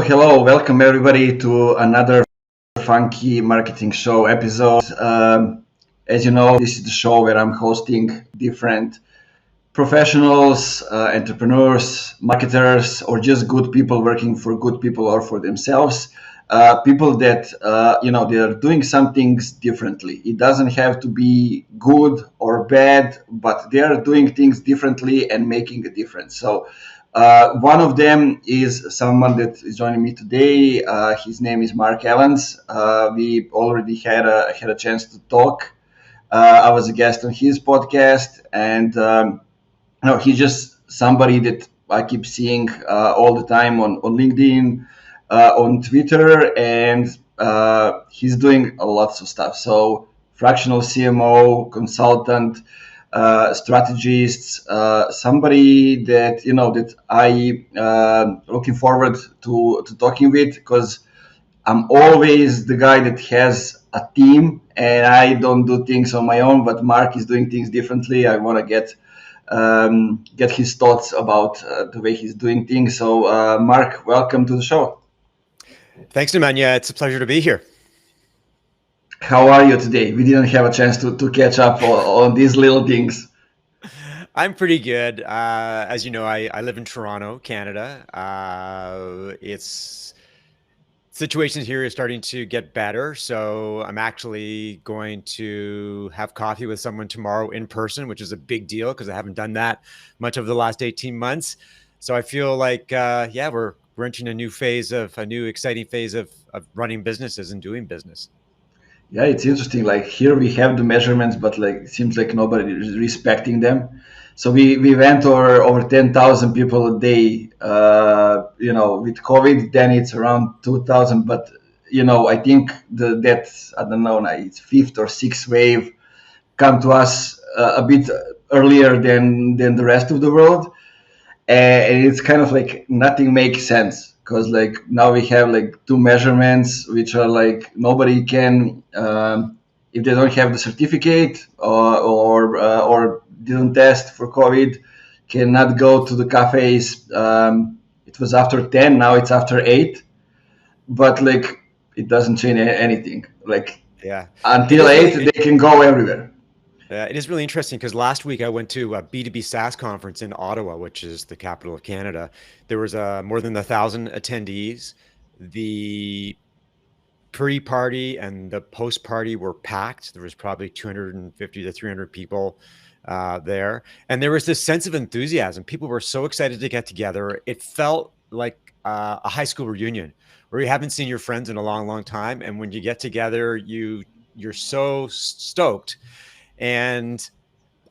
Hello. Welcome everybody to another funky marketing show episode. As you know, this is the show where I'm hosting different professionals, entrepreneurs, marketers, or just good people working for good people or for themselves. People that they are doing some things differently. It doesn't have to be good or bad, but they are doing things differently and making a difference. So one of them is someone that is joining me today. His name is Mark Evans. We already had a chance to talk. I was a guest on his podcast, and no, he's just somebody that I keep seeing all the time on LinkedIn, on Twitter, and he's doing lots of stuff. So, fractional CMO, consultant, strategist, somebody that that I looking forward to talking with because I'm always the guy that has a team and I don't do things on my own, but Mark is doing things differently. I want to get his thoughts about the way he's doing things. So, Mark, welcome to the show. Thanks, Nemanja. It's a pleasure to be here. How are you today? We didn't have a chance to catch up on these little things. I'm pretty good. As you know, I live in Toronto, Canada. It's situations here is starting to get better. So I'm actually going to have coffee with someone tomorrow in person, which is a big deal because I haven't done that much over the last 18 months. So I feel like, we're entering a new exciting phase of running businesses and doing business. Yeah, it's interesting. Like here we have the measurements, but like it seems like nobody is respecting them. So we went over 10,000 people a day. With COVID, then it's around 2,000. But I think that I don't know now it's fifth or sixth wave come to us a bit earlier than the rest of the world, and it's kind of like nothing makes sense because like now we have like two measurements which are like nobody can if they don't have the certificate or didn't test for COVID cannot go to the cafes. It was after 10, now it's after 8, but like it doesn't change anything. Like Yeah, it until is 8 really they can go everywhere. It is really interesting because last week I went to a B2B SaaS conference in Ottawa, which is the capital of Canada. There was more than 1,000 attendees. The pre-party and the post-party were packed. There was probably 250 to 300 people there. And there was this sense of enthusiasm. People were so excited to get together. It felt like a high school reunion where you haven't seen your friends in a long, long time. And when you get together, you're so stoked. And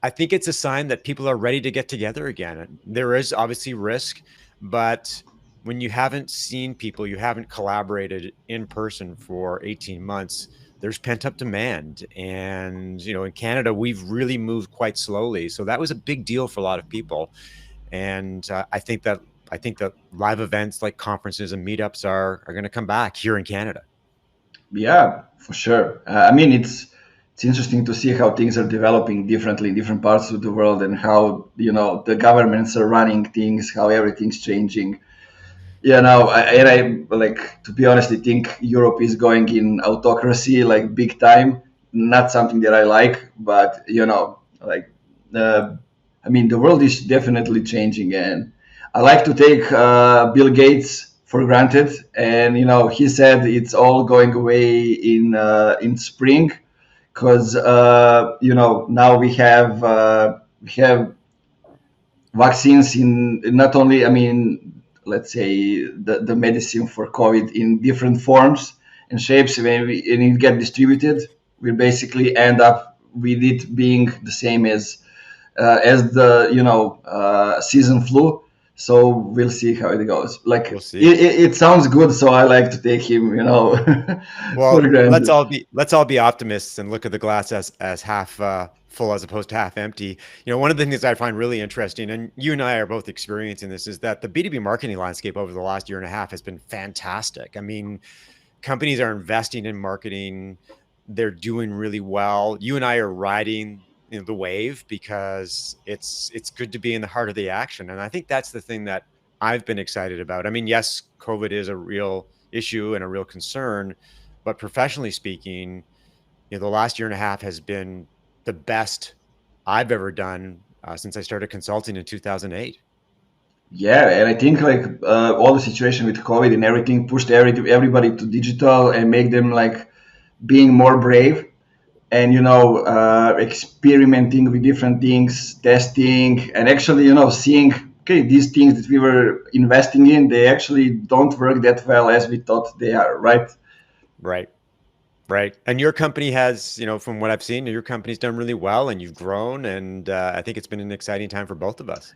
I think it's a sign that people are ready to get together again. There is obviously risk, but when you haven't seen people, you haven't collaborated in person for 18 months, there's pent up demand. And, in Canada, we've really moved quite slowly. So that was a big deal for a lot of people. And I think that live events like conferences and meetups are going to come back here in Canada. Yeah, for sure. I mean, it's interesting to see how things are developing differently in different parts of the world, and how the governments are running things, how everything's changing. And I like to be honest, I think Europe is going in autocracy like big time. Not something that I like, but like uh, I mean, the world is definitely changing, and I like to take Bill Gates for granted. And he said it's all going away in spring, because now we have vaccines in not only, I mean, let's say the medicine for COVID in different forms and shapes. When it get distributed, we basically end up with it being the same as the season flu. So we'll see how it goes. Like We'll see. it sounds good, so I like to take him, for Well, let's granted. all be optimists and look at the glass as half full as opposed to half empty. One of the things I find really interesting, and you and I are both experiencing this, is that the B2B marketing landscape over the last year and a half has been fantastic. I mean, companies are investing in marketing; they're doing really well. You and I are riding, the wave because it's good to be in the heart of the action, and I think that's the thing that I've been excited about. I mean, yes, COVID is a real issue and a real concern, but professionally speaking, the last year and a half has been the best I've ever done since I started consulting in 2008. Yeah, and I think like all the situation with COVID and everything pushed everybody to digital and make them like being more brave and experimenting with different things, testing, and actually seeing, okay, these things that we were investing in, they actually don't work that well as we thought they are, right? Right. Right. And your company has, from what I've seen, your company's done really well and you've grown. And I think it's been an exciting time for both of us.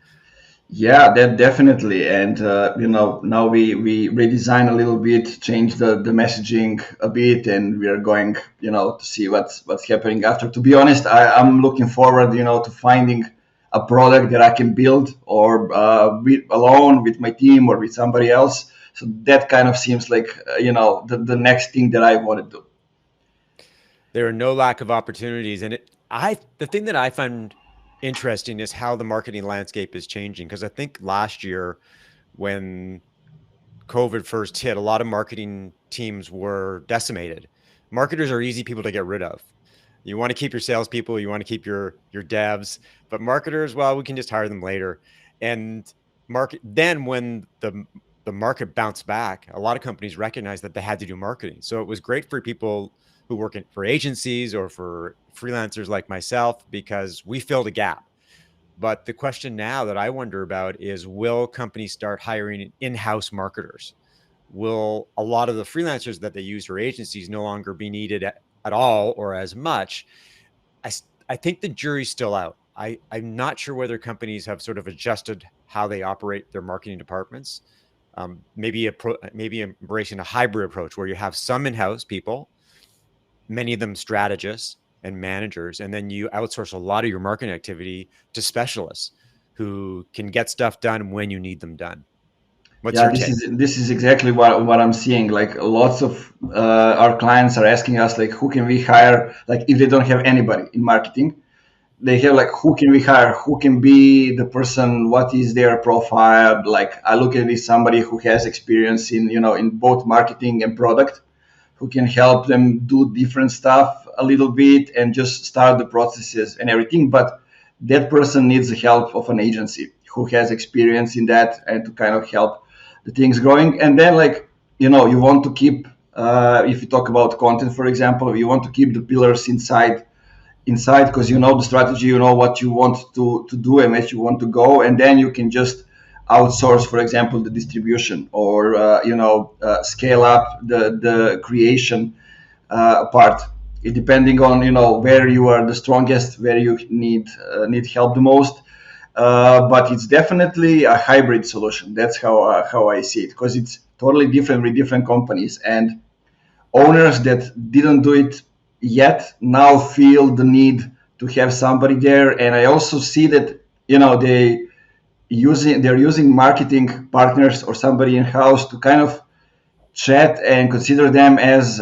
Yeah, that definitely. And now we redesign a little bit, change the messaging a bit, and we are going, to see what's happening after. To be honest, I'm looking forward, to finding a product that I can build or alone with my team or with somebody else. So that kind of seems like the next thing that I want to do. There are no lack of opportunities. And the thing that I find interesting is how the marketing landscape is changing. Because I think last year when COVID first hit, a lot of marketing teams were decimated. Marketers are easy people to get rid of. You want to keep your salespeople, you want to keep your devs, but marketers, well, we can just hire them later. And then when the market bounced back, a lot of companies recognized that they had to do marketing. So it was great for people who work for agencies or for freelancers like myself because we filled a gap. But the question now that I wonder about is, will companies start hiring in-house marketers? Will a lot of the freelancers that they use for agencies no longer be needed at all or as much? I think the jury's still out. I'm not sure whether companies have sort of adjusted how they operate their marketing departments. Maybe embracing a hybrid approach where you have some in-house people, many of them strategists and managers, and then you outsource a lot of your marketing activity to specialists who can get stuff done when you need them done. What's Yeah, your this take? is this is exactly what I'm seeing. Like lots of our clients are asking us like, who can we hire? Like if they don't have anybody in marketing, they have like, who can we hire? Who can be the person? What is their profile? Like I look at this somebody who has experience in in both marketing and product, who can help them do different stuff a little bit and just start the processes and everything. But that person needs the help of an agency who has experience in that and to kind of help the things growing. And then like you want to keep if you talk about content, for example, you want to keep the pillars inside because you know the strategy, you know what you want to do and where you want to go, and then you can just outsource, for example, the distribution or scale up the creation part. It depending on where you are the strongest, where you need help the most. But it's definitely a hybrid solution. That's how I see it, because it's totally different with different companies, and owners that didn't do it yet now feel the need to have somebody there. And I also see that they're using marketing partners or somebody in house to kind of chat and consider them as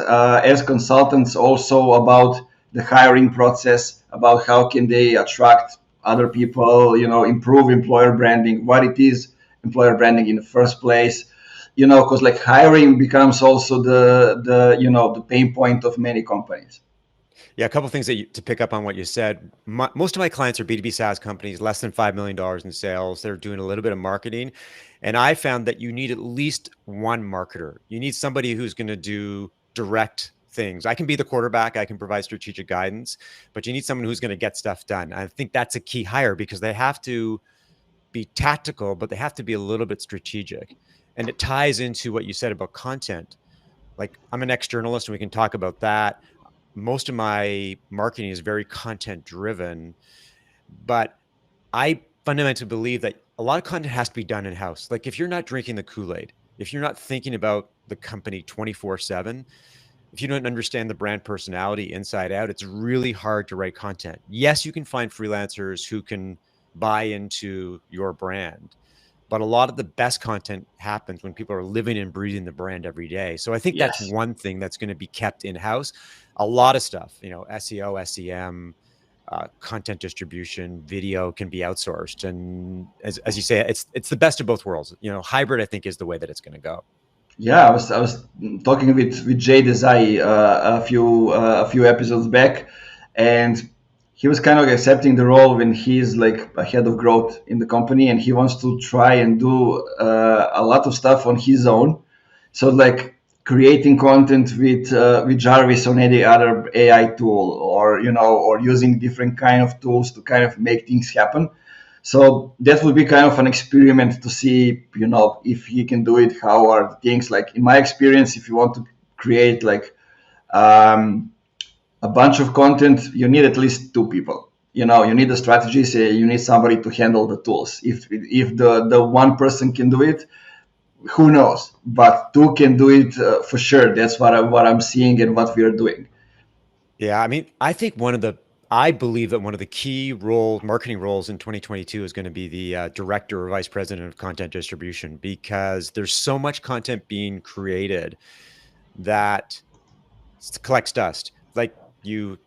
consultants also about the hiring process, about how can they attract other people, improve employer branding, what it is employer branding in the first place, because like hiring becomes also the pain point of many companies. Yeah, a couple of things to pick up on what you said. Most of my clients are B2B SaaS companies, less than $5 million in sales. They're doing a little bit of marketing. And I found that you need at least one marketer. You need somebody who's going to do direct things. I can be the quarterback, I can provide strategic guidance, but you need someone who's going to get stuff done. I think that's a key hire because they have to be tactical, but they have to be a little bit strategic. And it ties into what you said about content. Like I'm an ex-journalist and we can talk about that. Most of my marketing is very content driven, but I fundamentally believe that a lot of content has to be done in house. Like if you're not drinking the Kool-Aid, if you're not thinking about the company 24/7, if you don't understand the brand personality inside out, it's really hard to write content. Yes, you can find freelancers who can buy into your brand, but a lot of the best content happens when people are living and breathing the brand every day. So I think that's Yes. one thing that's going to be kept in house. A lot of stuff, SEO, SEM, content distribution, video can be outsourced. And as you say, it's the best of both worlds. Hybrid, I think, is the way that it's going to go. Yeah, I was talking with Jay Desai a few episodes back, and he was kind of accepting the role when he's like a head of growth in the company, and he wants to try and do a lot of stuff on his own. So like creating content with Jarvis on any other AI tool, or using different kind of tools to kind of make things happen. So that would be kind of an experiment to see, if he can do it. How are the things like in my experience? If you want to create like um, a bunch of content, you need at least two people. You need a strategy. Say you need somebody to handle the tools. If the one person can do it, who knows? But two can do it for sure. That's what I'm seeing and what we are doing. Yeah, I mean, I believe that one of the key marketing roles in 2022 is going to be the director or vice president of content distribution, because there's so much content being created that collects dust. Like, you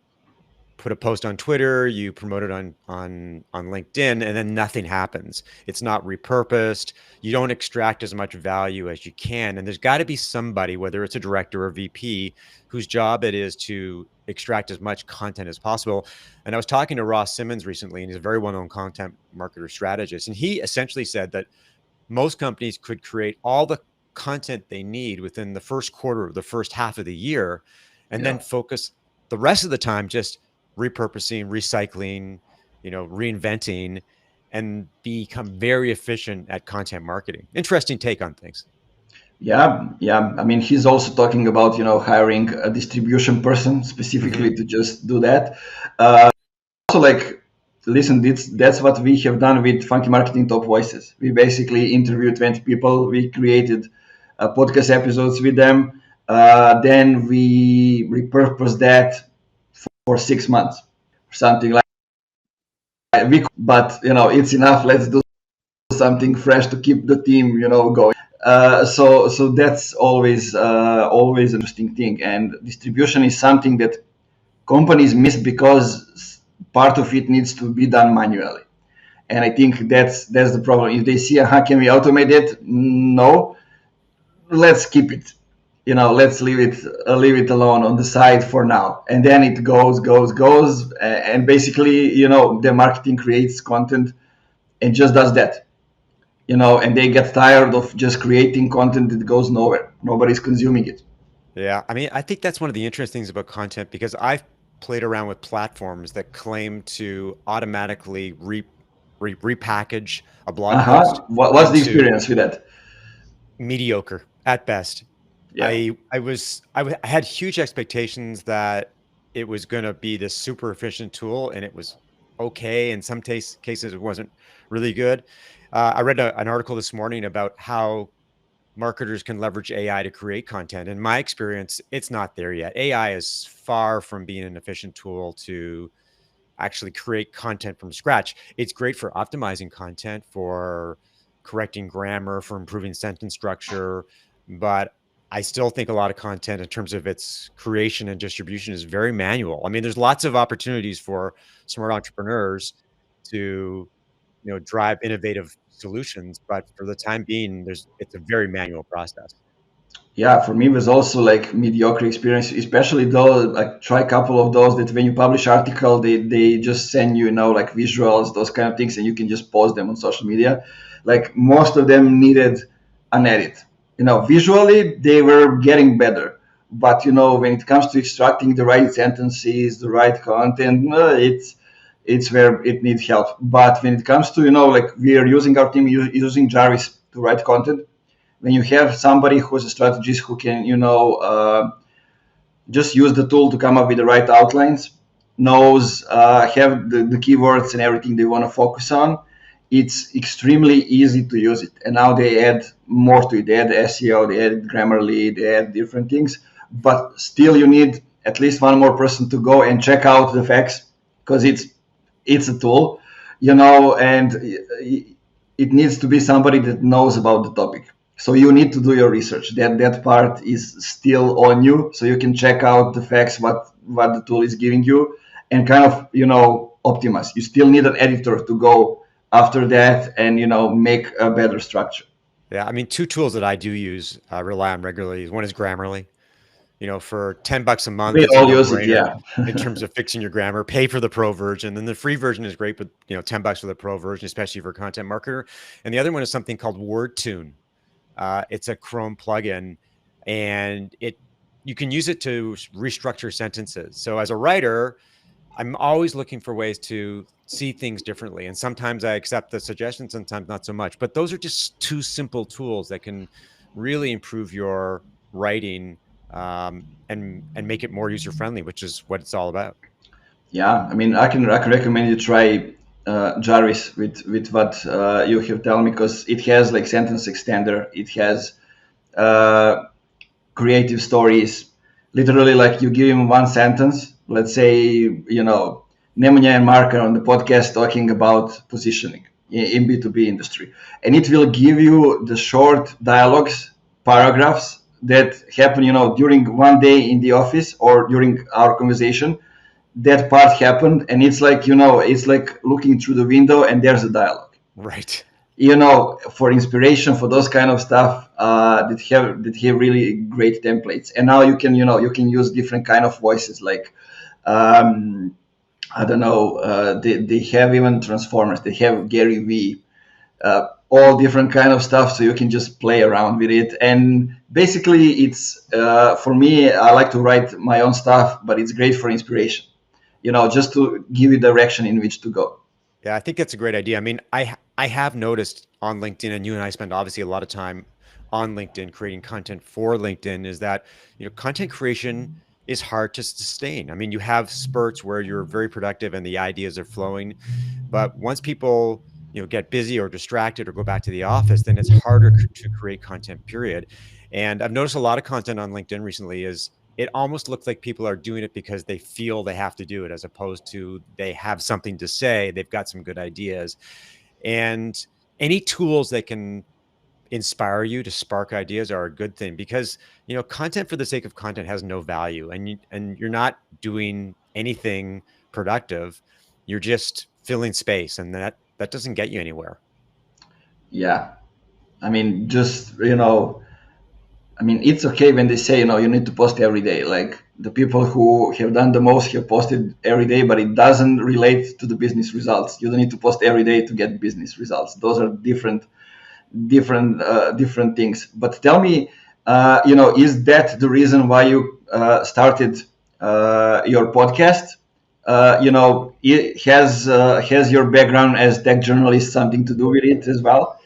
put a post on Twitter, you promote it on LinkedIn, and then nothing happens. It's not repurposed. You don't extract as much value as you can. And there's got to be somebody, whether it's a director or VP, whose job it is to extract as much content as possible. And I was talking to Ross Simmons recently, and he's a very well-known content marketer strategist. And he essentially said that most companies could create all the content they need within the first quarter or the first half of the year, and then focus the rest of the time just repurposing, recycling, reinventing, and become very efficient at content marketing. Interesting take on things. Yeah. I mean, he's also talking about hiring a distribution person specifically to just do that. Also, like, listen, that's what we have done with Funky Marketing Top Voices. We basically interviewed 20 people. We created podcast episodes with them. Then we repurposed that for 6 months, something like that. But it's enough. Let's do something fresh to keep the team, going. So that's always an interesting thing. And distribution is something that companies miss because part of it needs to be done manually. And I think that's the problem. If they see, can we automate it? No, let's keep it. Let's leave it alone on the side for now. And then it goes, and basically, the marketing creates content and just does that. And they get tired of just creating content that goes nowhere. Nobody's consuming it. Yeah, I mean, I think that's one of the interesting things about content, because I've played around with platforms that claim to automatically repackage a blog post. What's the experience with that? Mediocre at best. Yeah. I had huge expectations that it was going to be this super efficient tool, and it was okay. In some cases, it wasn't really good. I read an article this morning about how marketers can leverage AI to create content. In my experience, it's not there yet. AI is far from being an efficient tool to actually create content from scratch. It's great for optimizing content, for correcting grammar, for improving sentence structure, but I still think a lot of content in terms of its creation and distribution is very manual. I mean, there's lots of opportunities for smart entrepreneurs to, drive innovative solutions, but for the time being, it's a very manual process. Yeah, for me it was also like mediocre experience, especially though like try a couple of those that when you publish article, they just send you, like visuals, those kind of things, and you can just post them on social media. Like most of them needed an edit. Visually they were getting better, but when it comes to extracting the right sentences, the right content, it's where it needs help. But when it comes to like we are using our team using Jarvis to write content. When you have somebody who's a strategist who can just use the tool to come up with the right outlines, knows have the keywords and everything they want to focus on, it's extremely easy to use it. And now they add more to it. They add SEO, they add Grammarly, they add different things, but still you need at least one more person to go and check out the facts, because it's a tool, and it needs to be somebody that knows about the topic. So you need to do your research. That part is still on you, so you can check out the facts, what the tool is giving you, and kind of optimize. You still need an editor to go after that and make a better structure. Yeah, I mean, two tools that I do use, rely on regularly. One is Grammarly. For $10 a month, We it's a all use it, no-brainer yeah. in terms of fixing your grammar. Pay for the pro version, and the free version is great, but $10 for the pro version, especially for a content marketer. And the other one is something called WordTune. It's a Chrome plugin, and you can use it to restructure sentences. So as a writer, I'm always looking for ways to see things differently. And sometimes I accept the suggestions, sometimes not so much. But those are just two simple tools that can really improve your writing, and make it more user friendly, which is what it's all about. Yeah, I mean, I can recommend you try Jarvis with what you have told me, because it has like sentence extender. It has uh, creative stories. Literally, like you give him one sentence. Let's say Nemanja and Mark are on the podcast talking about positioning in B2B industry, and it will give you the short dialogues, paragraphs that happen, during one day in the office or during our conversation. That part happened, and it's like looking through the window and there's a dialogue. Right. For inspiration for those kind of stuff, that have really great templates. And now you can use different kind of voices, like I don't know, they have even transformers, they have Gary V, all different kind of stuff, so you can just play around with it. And basically it's for me, I like to write my own stuff, but it's great for inspiration, just to give you direction in which to go. Yeah, I think that's a great idea. I mean, I have noticed on LinkedIn, and you and I spend obviously a lot of time on LinkedIn creating content for LinkedIn, is that content creation is hard to sustain. I mean, you have spurts where you're very productive and the ideas are flowing, but once people get busy or distracted or go back to the office, then it's harder to create content, period. And I've noticed a lot of content on LinkedIn recently is it almost looks like people are doing it because they feel they have to do it, as opposed to they have something to say, they've got some good ideas. And any tools that can inspire you to spark ideas are a good thing, because content for the sake of content has no value, and you're not doing anything productive. You're just filling space, and that doesn't get you anywhere. Yeah, I mean, just I mean, it's okay when they say, you need to post every day. Like the people who have done the most have posted every day, but it doesn't relate to the business results. You don't need to post every day to get business results. Those are different things. But tell me, is that the reason why you started your podcast? Has your background as tech journalist something to do with it as well?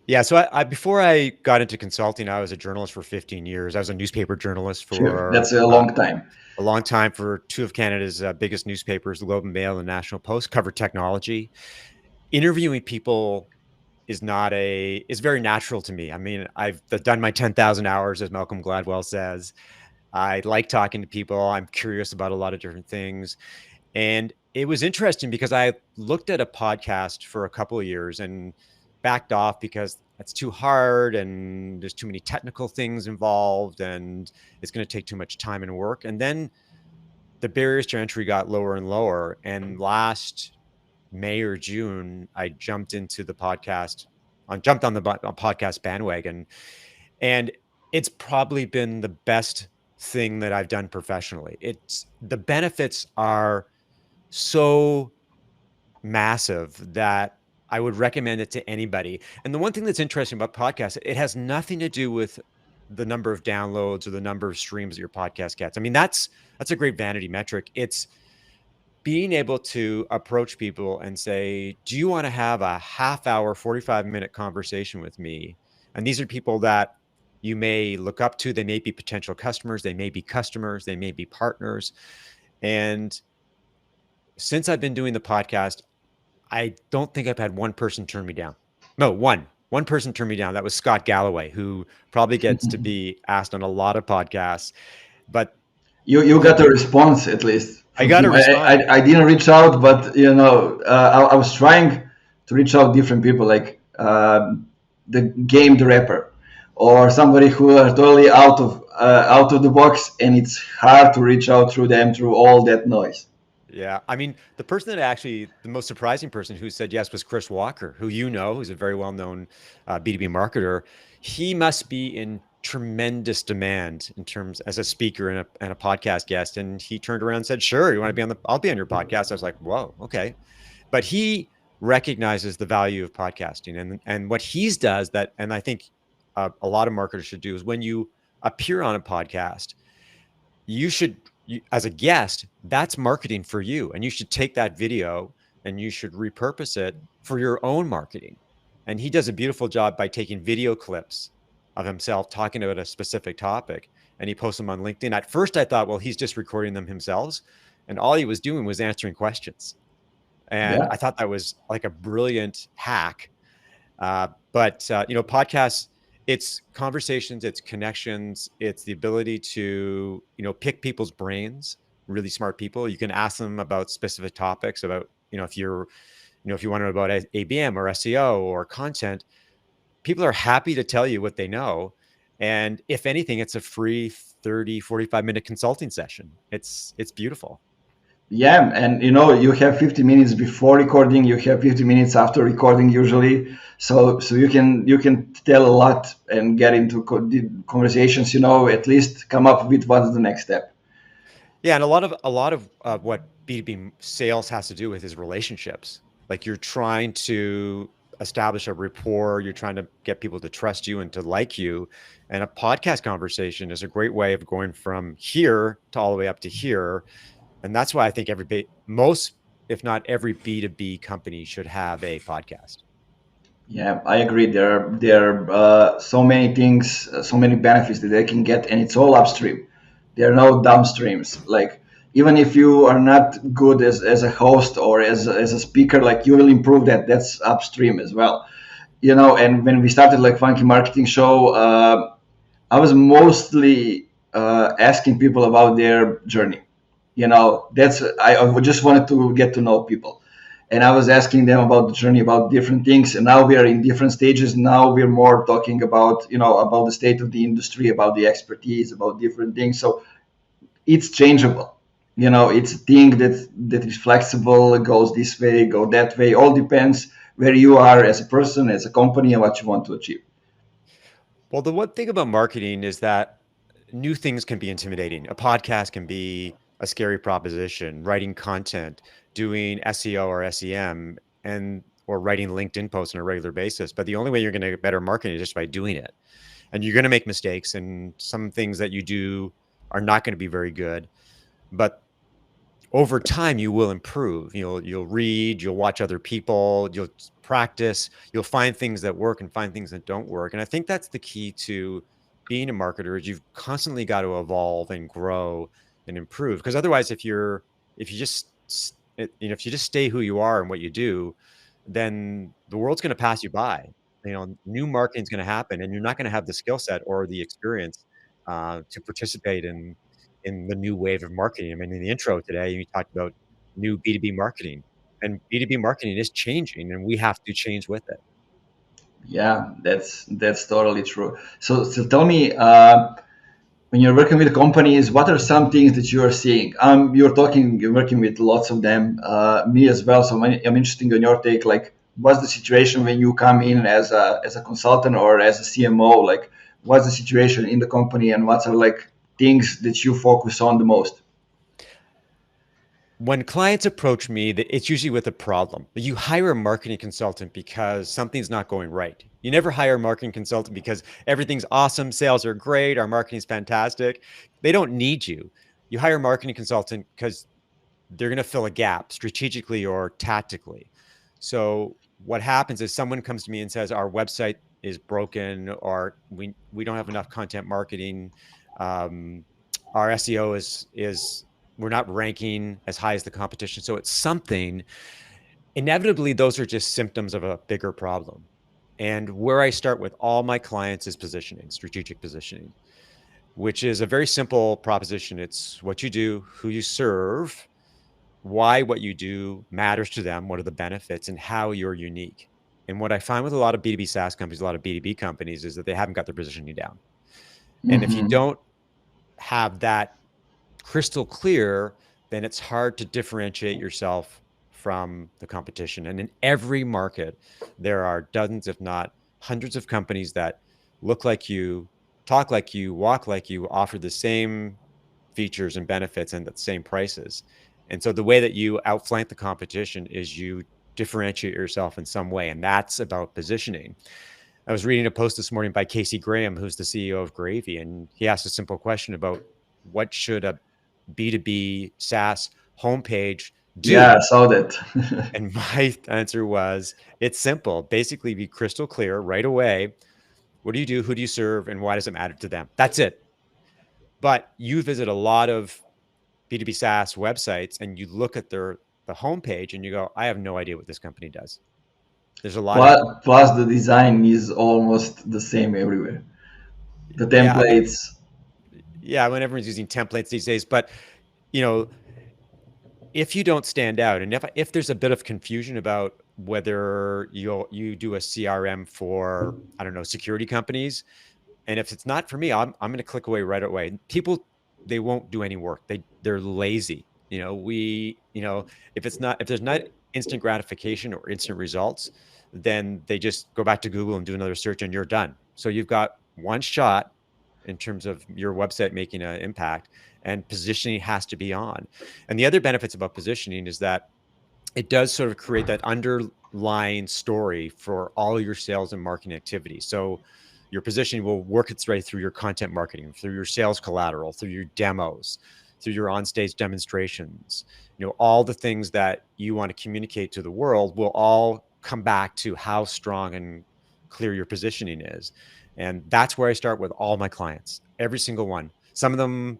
Yeah. So I before I got into consulting, I was a journalist for 15 years. I was a newspaper journalist Sure, for that's a long time. a long time for two of Canada's biggest newspapers, the Globe and Mail and National Post. Covered technology. Interviewing people is very natural to me. I mean, I've done my 10,000 hours, as Malcolm Gladwell says. I like talking to people. I'm curious about a lot of different things. And it was interesting because I looked at a podcast for a couple of years and backed off because that's too hard and there's too many technical things involved and it's going to take too much time and work. And then the barriers to entry got lower and lower. And last May or June, I jumped into the podcast, jumped on the podcast bandwagon. And it's probably been the best thing that I've done professionally. The benefits are so massive that I would recommend it to anybody. And the one thing that's interesting about podcasts, it has nothing to do with the number of downloads or the number of streams that your podcast gets. I mean, that's a great vanity metric. It's being able to approach people and say, do you want to have a half hour, 45-minute conversation with me? And these are people that you may look up to. They may be potential customers. They may be customers. They may be partners. And since I've been doing the podcast, I don't think I've had one person turn me down. No, one person turned me down. That was Scott Galloway, who probably gets to be asked on a lot of podcasts. But You got a response at least. I got a response. I didn't reach out, but I was trying to reach out different people, like the rapper, or somebody who are totally out of the box, and it's hard to reach out through them through all that noise. Yeah. I mean, the person that actually, the most surprising person who said yes was Chris Walker, who you know, who's a very well-known B2B marketer. He must be in tremendous demand in terms as a speaker and a podcast guest. And he turned around and said, sure, you want to be on I'll be on your podcast. I was like, whoa, okay. But he recognizes the value of podcasting and what he's does that, and I think a lot of marketers should do is when you appear on a podcast, you should as a guest, that's marketing for you, and you should take that video and you should repurpose it for your own marketing. And he does a beautiful job by taking video clips of himself talking about a specific topic, and he posts them on LinkedIn. At first I thought, well, he's just recording them himself, and all he was doing was answering questions. And Yeah. I thought that was like a brilliant hack. But podcasts, it's conversations, it's connections, it's the ability to, pick people's brains, really smart people. You can ask them about specific topics about, if you want to know about ABM or SEO or content, people are happy to tell you what they know. And if anything, it's a free 30, 45-minute consulting session. It's beautiful. Yeah, and you have 50 minutes before recording, you have 50 minutes after recording usually. So you can tell a lot and get into the conversations, at least come up with what's the next step. Yeah, and a lot of what B2B sales has to do with is relationships. Like you're trying to establish a rapport, you're trying to get people to trust you and to like you. And a podcast conversation is a great way of going from here to all the way up to here. And that's why I think most, if not every B2B company should have a podcast. Yeah, I agree. There are so many things, so many benefits that they can get, and it's all upstream. There are no downstreams. Like even if you are not good as a host or as a speaker, like you will improve that. That's upstream as well. And when we started like Funky Marketing Show, I was mostly asking people about their journey. That's I just wanted to get to know people, and I was asking them about the journey, about different things. And now we are in different stages. Now we're more talking about about the state of the industry, about the expertise, about different things. So it's changeable. It's a thing that is flexible. It goes this way, go that way. All depends where you are as a person, as a company, and what you want to achieve. Well, the one thing about marketing is that new things can be intimidating. A podcast can be a scary proposition. Writing content, doing SEO or SEM, and or writing LinkedIn posts on a regular basis. But the only way you're going to get better marketing is just by doing it. And you're going to make mistakes, and some things that you do are not going to be very good. But over time you will improve. You'll read, you'll watch other people, you'll practice, you'll find things that work and find things that don't work. And I think that's the key to being a marketer is you've constantly got to evolve and grow and improve. Because otherwise, if you just if you just stay who you are and what you do, then the world's going to pass you by. New marketing is going to happen, and you're not going to have the skill set or the experience to participate in the new wave of marketing. I mean, in the intro today, you talked about new B2B marketing, and B2B marketing is changing, and we have to change with it. Yeah, that's totally true. So tell me, when you're working with companies, what are some things that you are seeing? You're working with lots of them, me as well. So I'm interested in your take. Like, what's the situation when you come in as a consultant or as a CMO? Like, what's the situation in the company, and what are like things that you focus on the most? When clients approach me, it's usually with a problem. You hire a marketing consultant because something's not going right. You never hire a marketing consultant because everything's awesome, sales are great, our marketing's fantastic. They don't need you. You hire a marketing consultant because they're going to fill a gap strategically or tactically. So what happens is someone comes to me and says our website is broken, or we don't have enough content marketing. Um, our SEO is we're not ranking as high as the competition. So it's something. Inevitably, those are just symptoms of a bigger problem. And where I start with all my clients is positioning, strategic positioning, which is a very simple proposition. It's what you do, who you serve, why what you do matters to them, what are the benefits, and how you're unique. And what I find with a lot of B2B SaaS companies, a lot of B2B companies, is that they haven't got their positioning down. And if you Hmm. don't have that crystal clear, then it's hard to differentiate yourself from the competition. And in every market, there are dozens, if not hundreds of companies that look like you, talk like you, walk like you, offer the same features and benefits and at the same prices. And so the way that you outflank the competition is you differentiate yourself in some way. And that's about positioning. I was reading a post this morning by Casey Graham, who's the CEO of Gravy, and he asked a simple question about what should a B2B SaaS homepage Yeah, I do? saw that. And my answer was, it's simple. Basically, be crystal clear right away. What do you do? Who do you serve? And why does it matter to them? That's it. But you visit a lot of B2B SaaS websites and you look at the homepage and you go, I have no idea what this company does. There's a lot of, Plus, the design is almost the same everywhere. The yeah, I mean, templates. yeah, when everyone's using templates these days, but you know, if you don't stand out, and if there's a bit of confusion about whether you do a CRM for, I don't know, security companies, and if it's not for me, I'm going to click away right away. People, they won't do any work. They're lazy. If there's not instant gratification or instant results, then they just go back to Google and do another search and you're done. So you've got one shot in terms of your website making an impact, and positioning has to be on. And the other benefits about positioning is that it does sort of create that underlying story for all your sales and marketing activities. So your positioning will work its way through your content marketing, through your sales collateral, through your demos, through your on-stage demonstrations. All the things that you want to communicate to the world will all come back to how strong and clear your positioning is. And that's where I start with all my clients, every single one. Some of them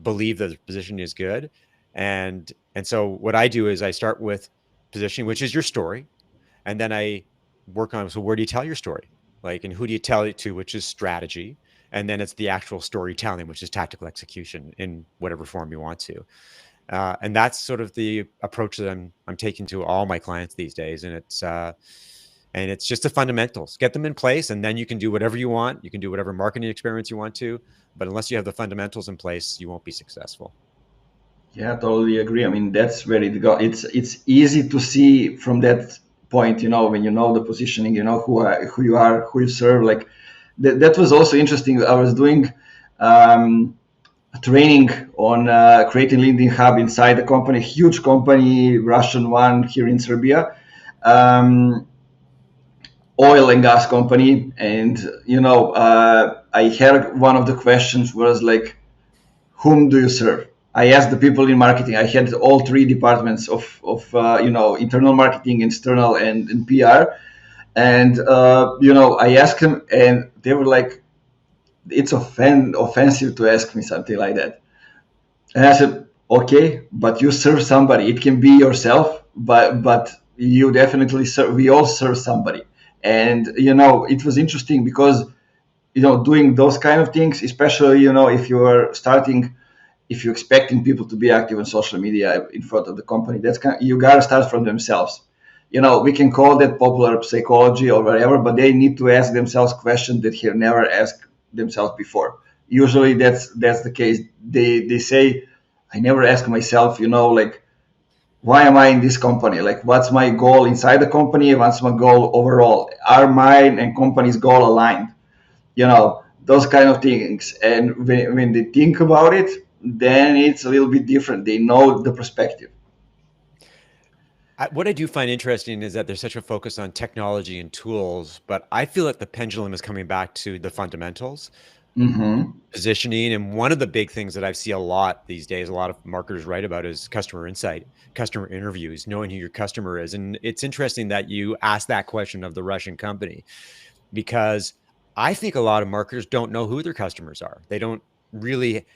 believe that the position is good. And so what I do is I start with positioning, which is your story. And then I work on, so where do you tell your story? Like, and who do you tell it to, which is strategy. And then it's the actual storytelling, which is tactical execution in whatever form you want to. And that's sort of the approach that I'm taking to all my clients these days. And it's just the fundamentals. Get them in place, and then you can do whatever you want. You can do whatever marketing experiments you want to, but unless you have the fundamentals in place, you won't be successful. Yeah, totally agree. I mean, that's where it go. It's easy to see from that point. When you know the positioning, who you are, who you serve. Like that was also interesting. I was doing a training on creating LinkedIn Hub inside the company, huge company, Russian one here in Serbia. Oil and gas company, and I heard one of the questions was like, whom do you serve? I asked the people in marketing. I had all three departments of internal marketing, external, and PR. And I asked them, and they were like, "It's offensive to ask me something like that." And I said, "Okay, but you serve somebody. It can be yourself, but you definitely serve. We all serve somebody." And it was interesting because doing those kind of things, especially if you are starting, if you're expecting people to be active on social media in front of the company, you gotta start from themselves. We can call that popular psychology or whatever, but they need to ask themselves questions that have never asked themselves before. Usually that's the case. They say, I never ask myself, like, why am I in this company? Like, what's my goal inside the company? What's my goal overall? Are mine and company's goal aligned? Those kind of things. And when they think about it, then it's a little bit different. They know the perspective. What I do find interesting is that there's such a focus on technology and tools, but I feel that the pendulum is coming back to the fundamentals, Mm-hmm. positioning. And one of the big things that I see a lot these days, a lot of marketers write about, is customer insight, customer interviews, knowing who your customer is. And it's interesting that you asked that question of the Russian company, because I think a lot of marketers don't know who their customers are. They don't really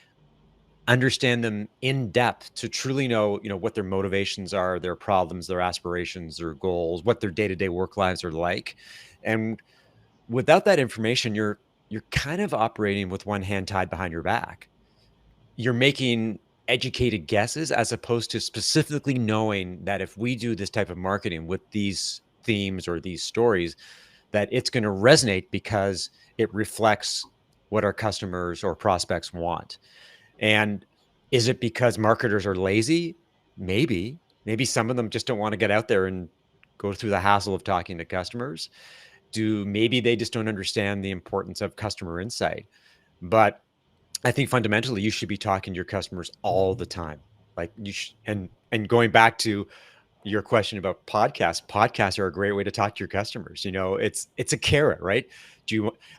understand them in depth to truly know, what their motivations are, their problems, their aspirations, their goals, what their day-to-day work lives are like. And without that information, you're kind of operating with one hand tied behind your back. You're making educated guesses as opposed to specifically knowing that if we do this type of marketing with these themes or these stories, that it's going to resonate because it reflects what our customers or prospects want. And Is it because marketers are lazy? Maybe. Maybe some of them just don't want to get out there and go through the hassle of talking to customers. Maybe they just don't understand the importance of customer insight. But I think fundamentally you should be talking to your customers all the time. Like and going back to your question about podcasts are a great way to talk to your customers. It's a carrot, right?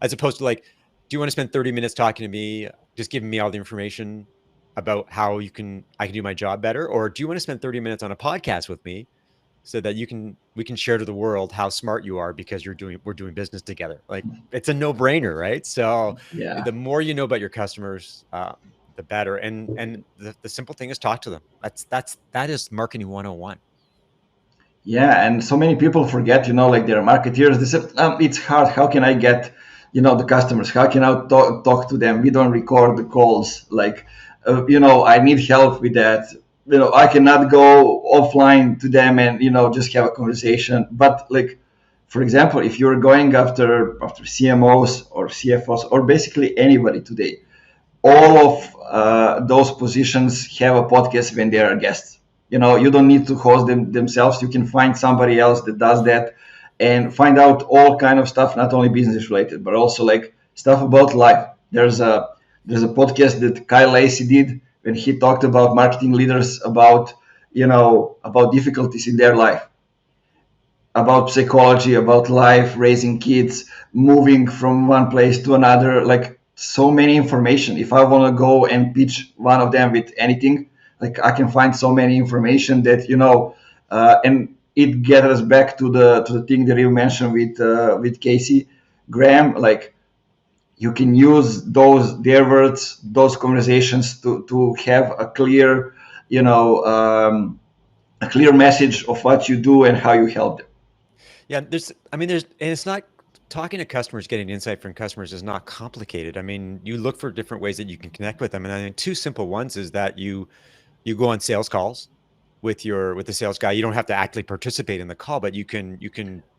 As opposed to like, do you want to spend 30 minutes talking to me, just giving me all the information about how I can do my job better? Or do you want to spend 30 minutes on a podcast with me so that we can share to the world how smart you are because we're doing business together? Like, it's a no-brainer, right? So Yeah. the more you know about your customers, the better. And the simple thing is talk to them. That is marketing 101. Yeah, and so many people forget, like they're marketeers. They say, it's hard. How can I get, the customers? How can I talk to them? We don't record the calls. Like, I need help with that. I cannot go offline to them and, just have a conversation. But like, for example, if you're going after CMOs or CFOs or basically anybody today, all of those positions have a podcast when they are guests. You don't need to host them themselves. You can find somebody else that does that and find out all kind of stuff, not only business related, but also like stuff about life. There's a podcast that Kyle Lacey did when he talked about marketing leaders about difficulties in their life, about psychology, about life, raising kids, moving from one place to another, like so many information. If I want to go and pitch one of them with anything, like I can find so many information that and it gets us back to the thing that you mentioned with Casey Graham. Like you can use their words, those conversations to have you know um, a clear message of what you do and how you help them. Yeah, and it's not talking to customers, getting insight from customers is not complicated. I mean, you look for different ways that you can connect with them. And I think two simple ones is that you go on sales calls with the sales guy. You don't have to actually participate in the call, but You can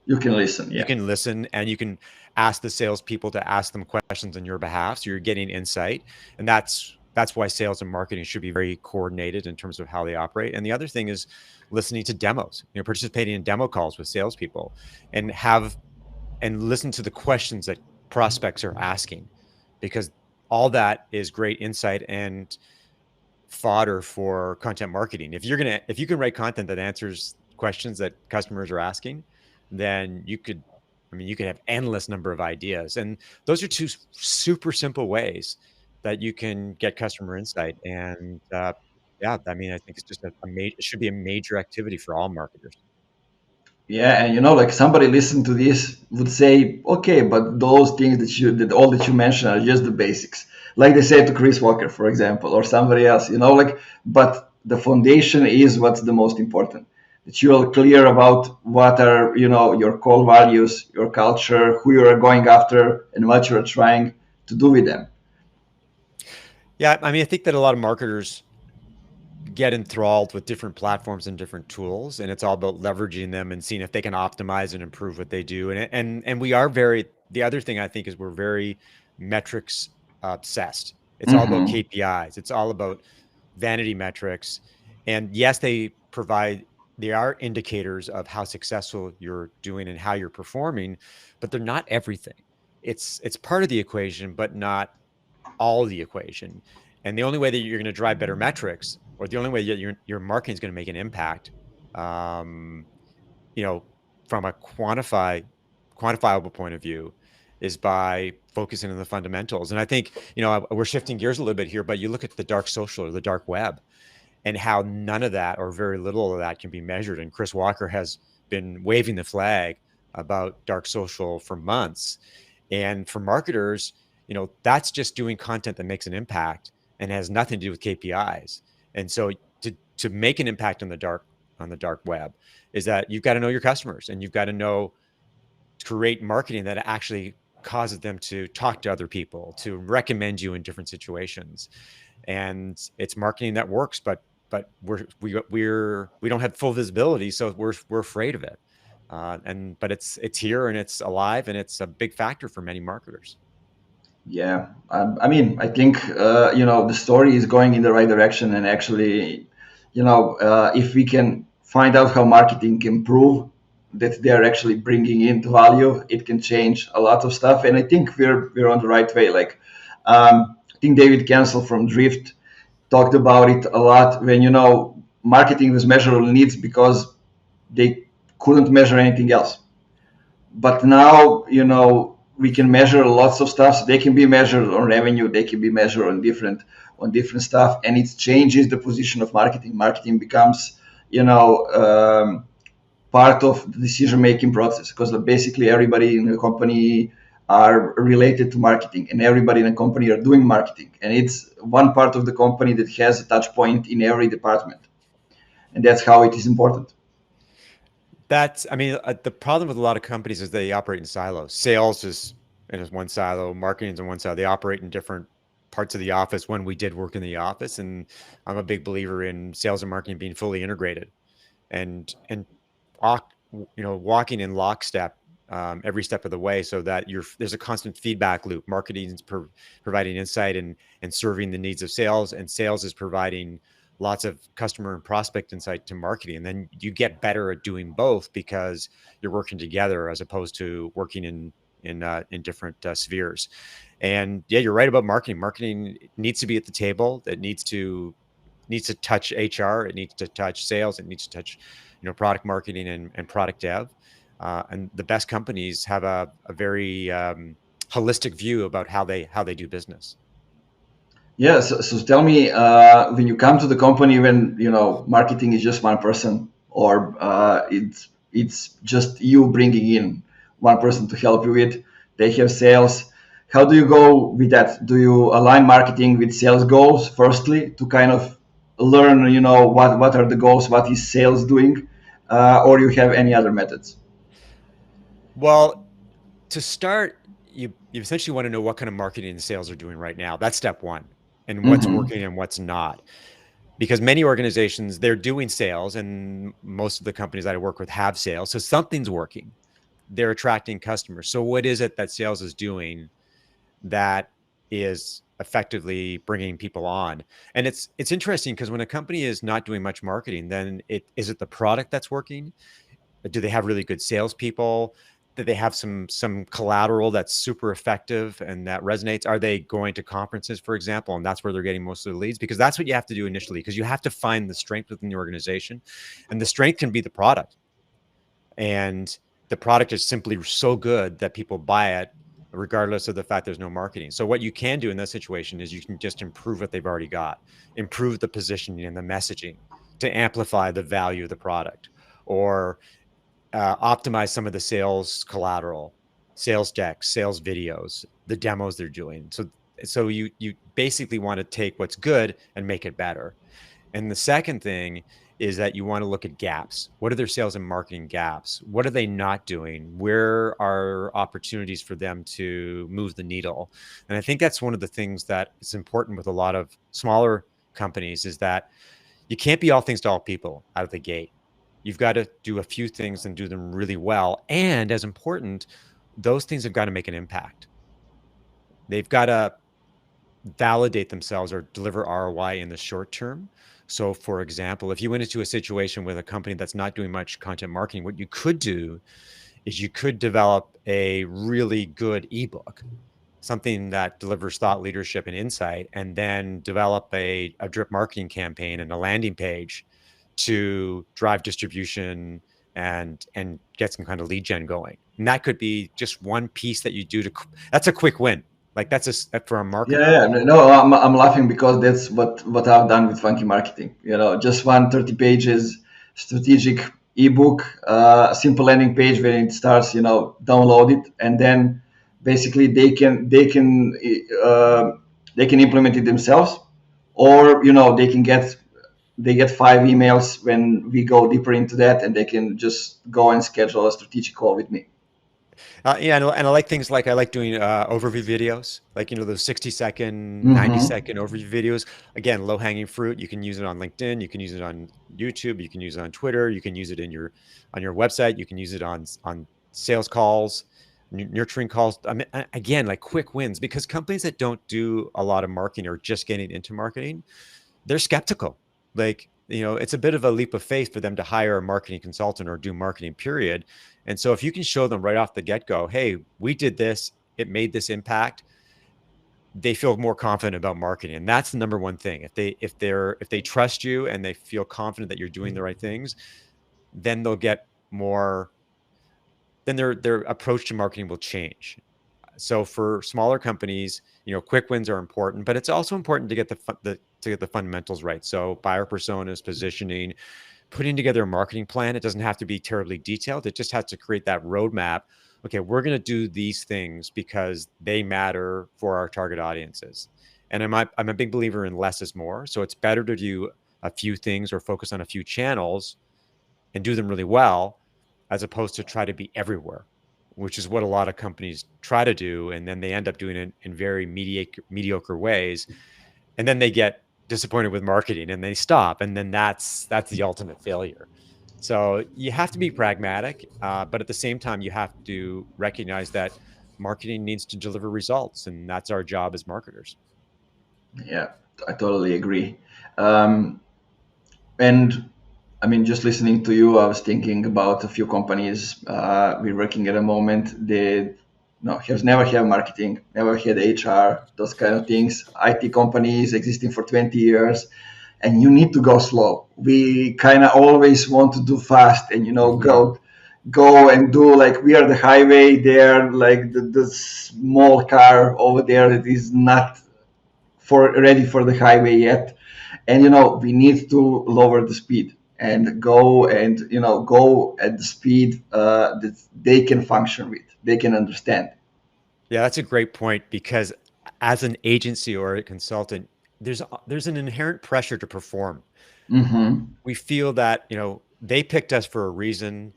listen, you yeah. can listen and you can ask the salespeople to ask them questions on your behalf. So you're getting insight. And that's why sales and marketing should be very coordinated in terms of how they operate. And the other thing is listening to demos, participating in demo calls with salespeople and listen to the questions that prospects are asking, because all that is great insight and fodder for content marketing. If you can write content that answers questions that customers are asking, then you could have endless number of ideas. And those are two super simple ways that you can get customer insight. And yeah, I mean, I think it's just it should be a major activity for all marketers. Yeah, and like somebody listen to this would say, okay, but those things that you mentioned are just the basics. Like they say to Chris Walker, for example, or somebody else, like, but the foundation is what's the most important. That you are clear about what are, your core values, your culture, who you are going after, and what you're trying to do with them. Yeah, I mean, I think that a lot of marketers get enthralled with different platforms and different tools, and it's all about leveraging them and seeing if they can optimize and improve what they do. And we are the other thing I think is we're very metrics obsessed. It's all about Hmm. KPIs. It's all about vanity metrics. And yes, they are indicators of how successful you're doing and how you're performing, but they're not everything. It's part of the equation, but not all the equation. And the only way that you're going to drive better metrics, or the only way that your marketing is going to make an impact, um, you know, from a quantifiable point of view, is by focusing on the fundamentals. And I think, we're shifting gears a little bit here, but you look at the dark social or the dark web and how none of that or very little of that can be measured. And Chris Walker has been waving the flag about dark social for months. And for marketers, that's just doing content that makes an impact and has nothing to do with KPIs. And so to make an impact on the dark web is that you've got to know your customers, and you've got to create marketing that actually causes them to talk to other people, to recommend you in different situations. And it's marketing that works, but we don't have full visibility, so we're afraid of it. But it's here and it's alive and it's a big factor for many marketers. Yeah, I mean, I think the story is going in the right direction, and actually, if we can find out how marketing can prove that they are actually bringing in value, it can change a lot of stuff. And I think we're on the right way. Like, I think David Cancel from Drift talked about it a lot when marketing was measurable needs because they couldn't measure anything else. But now we can measure lots of stuff. So they can be measured on revenue, they can be measured on different stuff, and it changes the position of marketing becomes part of the decision making process, because basically everybody in the company are related to marketing, and everybody in the company are doing marketing, and it's one part of the company that has a touch point in every department, and that's how it is important. I mean, the problem with a lot of companies is they operate in silos. Sales is in one silo, marketing is in one silo. They operate in different parts of the office when we did work in the office. And I'm a big believer in sales and marketing being fully integrated and walking in lockstep every step of the way, so that there's a constant feedback loop. Marketing is providing insight and serving the needs of sales, and sales is providing lots of customer and prospect insight to marketing. And then you get better at doing both because you're working together as opposed to working in different spheres. And yeah, you're right about marketing. Marketing needs to be at the table. It needs to touch HR. It needs to touch sales. It needs to touch, product marketing and product dev. And the best companies have a very holistic view about how they do business. Yeah, so tell me, when you come to the company, when marketing is just one person, or it's just you bringing in one person to help you with. They have sales. How do you go with that? Do you align marketing with sales goals firstly to kind of learn, what are the goals, what is sales doing, or you have any other methods? Well, to start, you essentially want to know what kind of marketing and sales are doing right now. That's step one, and what's Mm-hmm. working and what's not. Because many organizations, they're doing sales, and most of the companies that I work with have sales. So something's working. They're attracting customers. So what is it that sales is doing that is effectively bringing people on? And it's interesting because when a company is not doing much marketing, then is it the product that's working? Do they have really good salespeople? Do they have some collateral that's super effective and that resonates? Are they going to conferences, for example, and that's where they're getting most of the leads? Because that's what you have to do initially, because you have to find the strength within the organization, and the strength can be the product. And the product is simply so good that people buy it regardless of the fact there's no marketing. So what you can do in that situation is you can just improve what they've already got, improve the positioning and the messaging to amplify the value of the product, or optimize some of the sales collateral, sales decks, sales videos, the demos they're doing. So you basically want to take what's good and make it better. And the second thing is that you want to look at gaps. What are their sales and marketing gaps? What are they not doing? Where are opportunities for them to move the needle? And I think that's one of the things that is important with a lot of smaller companies, is that you can't be all things to all people out of the gate. You've got to do a few things and do them really well. And as important, those things have got to make an impact. They've got to validate themselves or deliver ROI in the short term. So, for example, if you went into a situation with a company that's not doing much content marketing, what you could do is you could develop a really good ebook, something that delivers thought leadership and insight, and then develop a drip marketing campaign and a landing page to drive distribution and get some kind of lead gen going. And that could be just one piece that you do that's a quick win. Like for a Yeah, marketer. yeah. No, I'm laughing because that's what I've done with Funky Marketing. Just one 30 pages strategic ebook, simple landing page where it starts. Download it, and then basically they can implement it themselves, or they get 5 emails when we go deeper into that, and they can just go and schedule a strategic call with me. Yeah, and I like things like I like doing overview videos, like those 60-second, Mm-hmm. 90-second overview videos. Again, low hanging fruit. You can use it on LinkedIn. You can use it on YouTube. You can use it on Twitter. You can use it on your website. You can use it on sales calls. nurturing calls. I mean, again, like quick wins, because companies that don't do a lot of marketing or just getting into marketing, they're skeptical. Like, it's a bit of a leap of faith for them to hire a marketing consultant or do marketing, period. And so if you can show them right off the get-go, hey, we did this, it made this impact, they feel more confident about marketing. And that's the number one thing. If they trust you and they feel confident that you're doing the right things, then they'll get more, then their approach to marketing will change. So for smaller companies, quick wins are important, but it's also important to get the fundamentals right. So buyer personas, positioning, putting together a marketing plan. It doesn't have to be terribly detailed. It just has to create that roadmap. Okay, we're going to do these things because they matter for our target audiences. And I'm a big believer in less is more. So it's better to do a few things or focus on a few channels and do them really well, as opposed to try to be everywhere, which is what a lot of companies try to do. And then they end up doing it in very mediocre ways. And then they get disappointed with marketing and they stop. And then that's the ultimate failure. So you have to be pragmatic, but at the same time, you have to recognize that marketing needs to deliver results. And that's our job as marketers. Yeah, I totally agree. Um, and I mean, just listening to you, I was thinking about a few companies we're working at the moment. They no have never had marketing, never had HR, those kind of things. IT companies existing for 20 years, and you need to go slow. We kind of always want to do fast, and go and do like we are the highway there, like the small car over there that is not for ready for the highway yet, and we need to lower the speed and go at the speed that they can function with, they can understand. Yeah, that's a great point, because as an agency or a consultant, there's an inherent pressure to perform. Mm-hmm. We feel that, they picked us for a reason.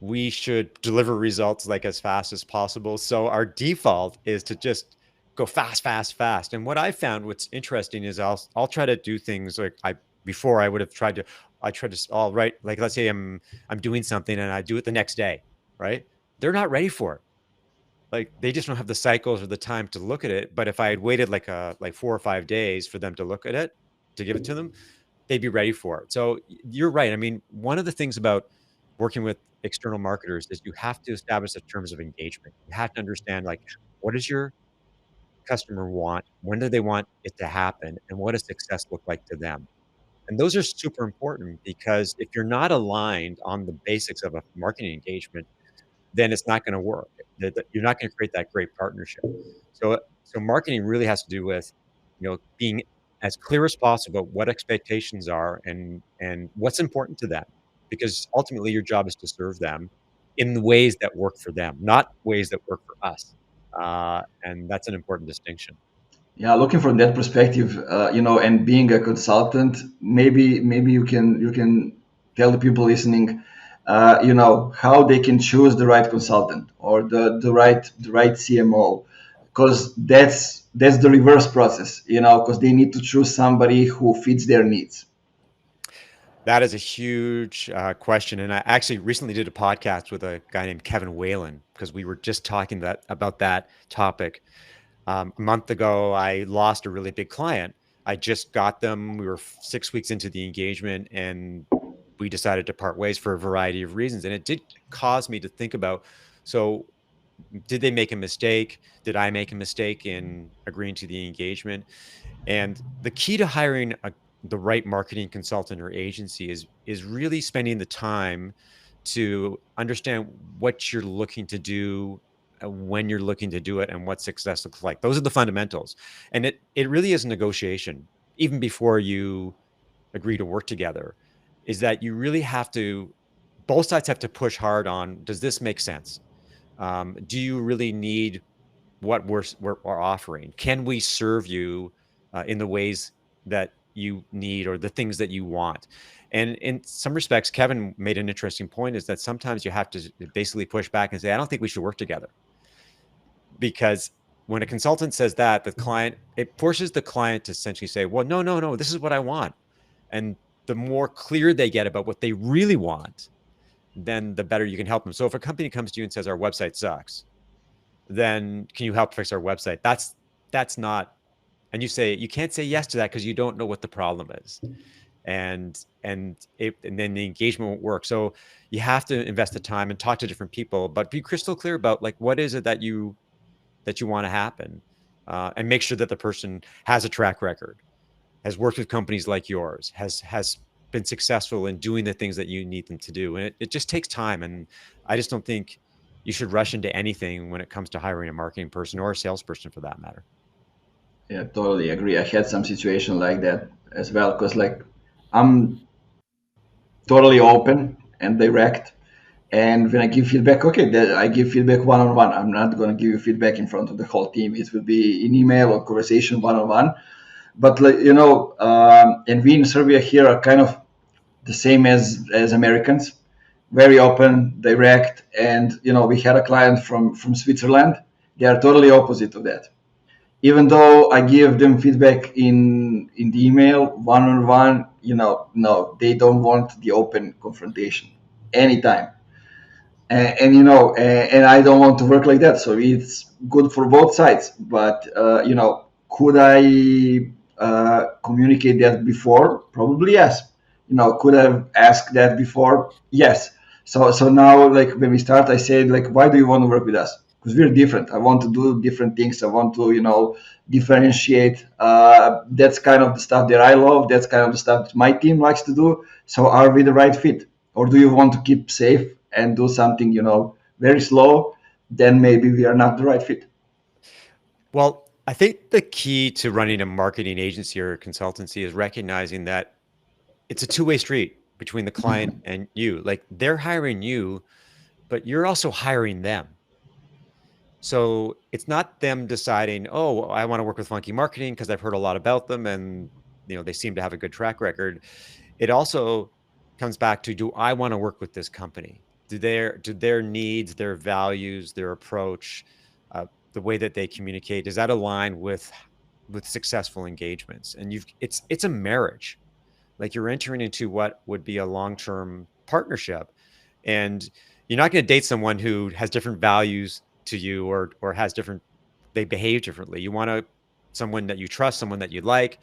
We should deliver results like as fast as possible. So our default is to just go fast, fast, fast. And what I found, what's interesting is I'll try to do things like before I would have tried to, all right, like let's say I'm doing something and I do it the next day, right? They're not ready for it. Like they just don't have the cycles or the time to look at it. But if I had waited like 4 or 5 days for them to look at it, to give it to them, they'd be ready for it. So you're right. I mean, one of the things about working with external marketers is you have to establish the terms of engagement. You have to understand, like, what does your customer want? When do they want it to happen? And what does success look like to them? And those are super important, because if you're not aligned on the basics of a marketing engagement, then it's not going to work. You're not going to create that great partnership. So marketing really has to do with, being as clear as possible what expectations are and what's important to them, because ultimately your job is to serve them in the ways that work for them, not ways that work for us. And that's an important distinction. Yeah, looking from that perspective, and being a consultant, maybe you can tell the people listening, how they can choose the right consultant or the right CMO, because that's the reverse process, because they need to choose somebody who fits their needs. That is a huge question. And I actually recently did a podcast with a guy named Kevin Whalen, because we were just talking about that topic. A month ago, I lost a really big client. I just got them. We were 6 weeks into the engagement, and we decided to part ways for a variety of reasons. And it did cause me to think about, so did they make a mistake? Did I make a mistake in agreeing to the engagement? And the key to hiring the right marketing consultant or agency is really spending the time to understand what you're looking to do, when you're looking to do it, and what success looks like. Those are the fundamentals. And it really is a negotiation, even before you agree to work together, is that you really have to, both sides have to push hard on, does this make sense? Do you really need what we're offering? Can we serve you in the ways that you need, or the things that you want? And in some respects, Kevin made an interesting point, is that sometimes you have to basically push back and say, I don't think we should work together. Because when a consultant says that, it forces the client to essentially say, well, no, no, no, this is what I want. And the more clear they get about what they really want, then the better you can help them. So if a company comes to you and says, our website sucks, then can you help fix our website? That's not, and you can't say yes to that because you don't know what the problem is. And then the engagement won't work. So you have to invest the time and talk to different people, but be crystal clear about like what is it that you want to happen, and make sure that the person has a track record, has worked with companies like yours, has been successful in doing the things that you need them to do. And it just takes time. And I just don't think you should rush into anything when it comes to hiring a marketing person or a salesperson for that matter. Yeah, totally agree. I had some situation like that as well because like I'm totally open and direct. And when I give feedback, okay, I give feedback one on one. I'm not going to give you feedback in front of the whole team. It will be in email or conversation one on one. But like, and we in Serbia here are kind of the same as Americans, very open, direct. And we had a client from Switzerland. They are totally opposite of that. Even though I give them feedback in the email one on one, no, they don't want the open confrontation anytime. And I don't want to work like that. So it's good for both sides. But could I communicate that before? Probably yes. Could I have asked that before? Yes. So now, like when we start, I said like, why do you want to work with us? Because we're different. I want to do different things. I want to differentiate. That's kind of the stuff that I love. That's kind of the stuff that my team likes to do. So are we the right fit? Or do you want to keep safe and do something very slow? Then maybe we are not the right fit. Well, I think the key to running a marketing agency or consultancy is recognizing that it's a two-way street between the client and you. Like they're hiring you, but you're also hiring them. So it's not them deciding, oh, I want to work with Funky Marketing because I've heard a lot about them and they seem to have a good track record. It also comes back to, do I want to work with this company? Do their needs, their values, their approach, the way that they communicate, does that align with successful engagements? And it's a marriage. Like you're entering into what would be a long-term partnership, and you're not going to date someone who has different values to you or has different, they behave differently. You want someone that you trust, someone that you like,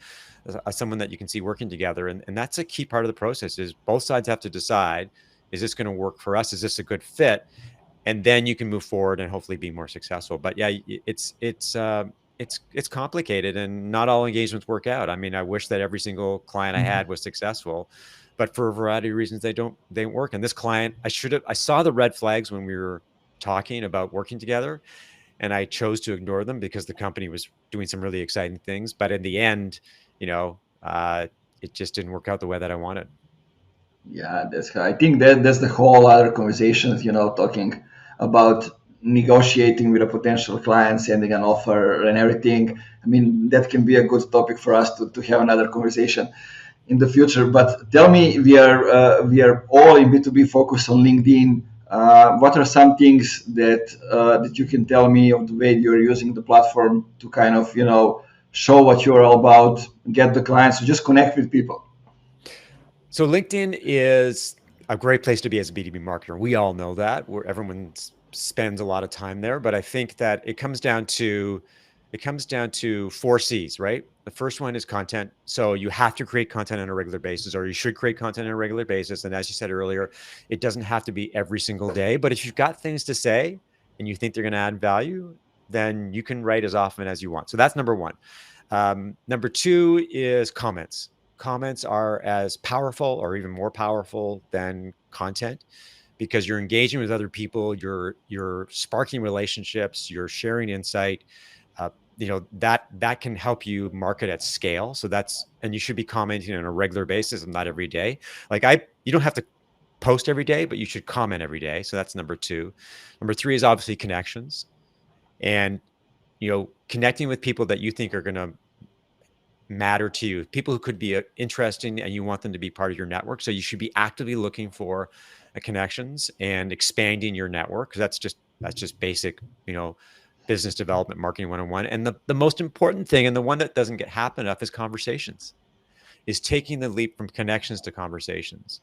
someone that you can see working together. And that's a key part of the process is both sides have to decide, is this going to work for us? Is this a good fit? And then you can move forward and hopefully be more successful. But yeah, it's complicated and not all engagements work out. I mean, I wish that every single client I had was successful, but for a variety of reasons, they don't work. And this client, I saw the red flags when we were talking about working together, and I chose to ignore them because the company was doing some really exciting things. But in the end, it just didn't work out the way that I wanted. Yeah, I think that's the whole other conversations, talking about negotiating with a potential client, sending an offer and everything. I mean, that can be a good topic for us to have another conversation in the future. But tell me, we are all in B2B focused on LinkedIn. What are some things that you can tell me of the way you're using the platform to kind of, show what you're all about, get the clients to just connect with people? So LinkedIn is a great place to be as a B2B marketer. We all know that, where everyone spends a lot of time there. But I think that it comes down to 4 C's, right? The first one is content. So you have to create content on a regular basis, or you should create content on a regular basis. And as you said earlier, it doesn't have to be every single day. But if you've got things to say and you think they're going to add value, then you can write as often as you want. So that's number one. Number two is comments. Comments are as powerful or even more powerful than content because you're engaging with other people, you're sparking relationships, you're sharing insight. That can help you market at scale. So and you should be commenting on a regular basis and not every day. You don't have to post every day, but you should comment every day. So that's number two. Number three is obviously connections, and connecting with people that you think are going to matter to you, people who could be interesting and you want them to be part of your network. So you should be actively looking for connections and expanding your network. That's just basic, business development, marketing 101. And the most important thing, and the one that doesn't happen enough, is conversations, is taking the leap from connections to conversations.